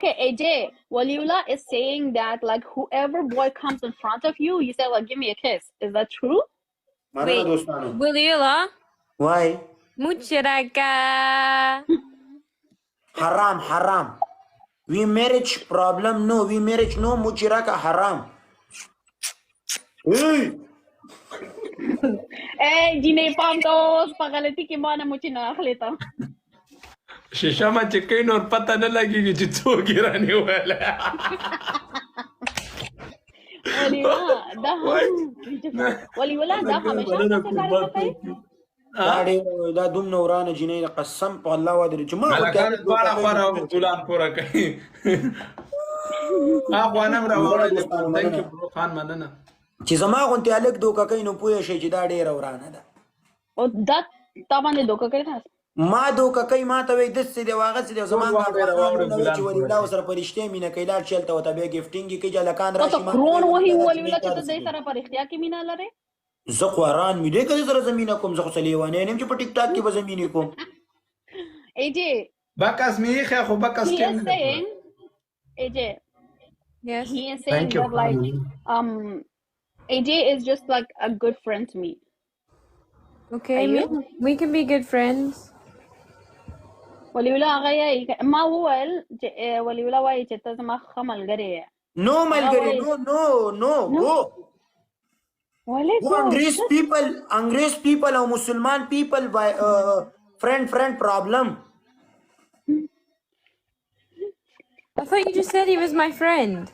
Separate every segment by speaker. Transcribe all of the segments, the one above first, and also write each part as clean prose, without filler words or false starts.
Speaker 1: Okay, AJ, Waliullah is saying that like whoever boy comes in front of you, you say like, give me a kiss. Is that true?
Speaker 2: Wait,
Speaker 3: Waliullah?
Speaker 2: Why?
Speaker 3: Muchraka.
Speaker 2: Haram. We marriage problem no. We marriage no. Muchiraka haram. Hey.
Speaker 1: Eh, jine pam tos pagalati ki mana muchi na akhlita.
Speaker 4: शीशा में चिकन और पता न लगेगी जितो गिराने वाला
Speaker 1: Waliullah da हमेशा से बारे बताई
Speaker 2: دا دوم نورانه جنې قسم په الله ودرې چې ما
Speaker 4: ملکان دواړه خورا ګلان پورا کوي ما غوانم راوړل ثانک یو برو خان مننه
Speaker 2: چې زما غونته الګ دوکه کوي نو پوه شي چې دا ډېر ورانه ده
Speaker 1: او دا تا باندې دوکه کوي تاسو
Speaker 2: ما دوکه کوي ما ته وې د څه دی واغه څه دی زما چې ولې سره پرشته مینه کایلار چلته وته به گیفټینګ کې جلکان راشي
Speaker 1: ما کرون وਹੀ Waliullah چې د سره پر اختیار کې مینا لره
Speaker 2: زه قران مې دې کله سره زمينه کوم زه خو سلیوانه نیم چې په ټیک ټاک کې به زمينه کوم
Speaker 1: AJ
Speaker 4: بکاس میخه خو بکاس
Speaker 1: he
Speaker 4: کې
Speaker 1: is saying AJ
Speaker 3: Yes.
Speaker 1: he is saying that like AJ is just like a good friend to me.
Speaker 3: Okay, we can be good friends.
Speaker 1: Waliullah هغه ما وویل چې Waliullah وایي چې ته زما ښه ملګری یې
Speaker 2: نو ملګری نو go انګریز people او مسلمان people friend problem
Speaker 3: I thought you just said he was my friend.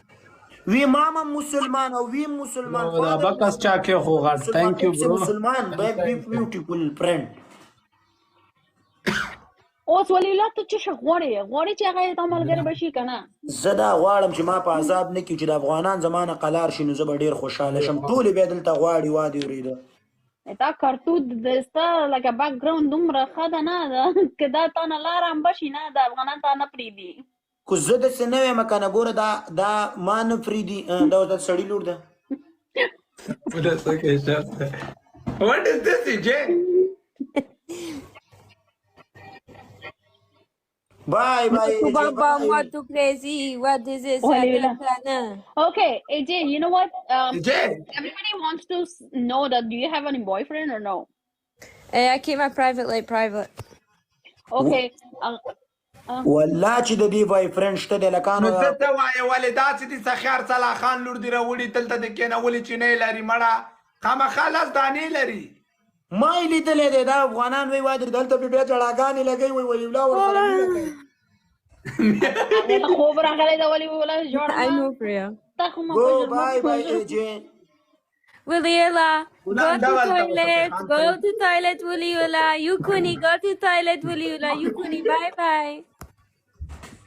Speaker 2: وی ماما مسلمان او وی مسلمان
Speaker 4: بکاس چا کې خو غټ ثانک یو برو
Speaker 2: مسلمان بیوټیفل فرند
Speaker 1: اوس Waliullah ته چې غوړي چې هغه ته ملګری بشي کنه
Speaker 2: زدا غواړم چې ما په عذاب نه کې چې د افغانان زمانه قلار شي نو زه به ډیر خوشاله شم ټول به دلته غواړي وادي وريده
Speaker 1: تا کارتود دستا لکه بیک ګراوند دومره ښه ده نه ده که دا تا نه لاره هم بشي نه د افغانان تا نه پرېږدي
Speaker 2: خو زه داسې نه ویم که نه ګوره دا ما نه پرېږدي دا اوس د سړي لور ده
Speaker 4: What is this, AJ?
Speaker 2: Bye.
Speaker 3: Baba, what too crazy? What is this?
Speaker 1: Okay, AJ, you know what?
Speaker 4: AJ.
Speaker 1: Everybody wants to know that do you have any boyfriend or no?
Speaker 3: I keep my private like private.
Speaker 1: Okay.
Speaker 2: والله چې د دې بای فرند شته د لکانو
Speaker 4: نو ته وایې ولې داسې دي سخیار صلاح خان لور دې راوړي دلته د کېنولې چې نه لري مړه خامخا لاس دانې لري
Speaker 2: ما یې لیدلی دی دا افغانان وایي وادر دلته پرې بیا جړاګانې لګوي وایي Waliullah ورسره مینه کوي
Speaker 1: خوب راغلی د Waliullah جوړ
Speaker 3: I know Priya.
Speaker 2: Go bye AJ
Speaker 3: Waliullah, go to toilet, Waliullah. You kuni, go to toilet, Waliullah. You kuni, bye.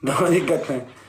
Speaker 2: no दिक्कत नहीं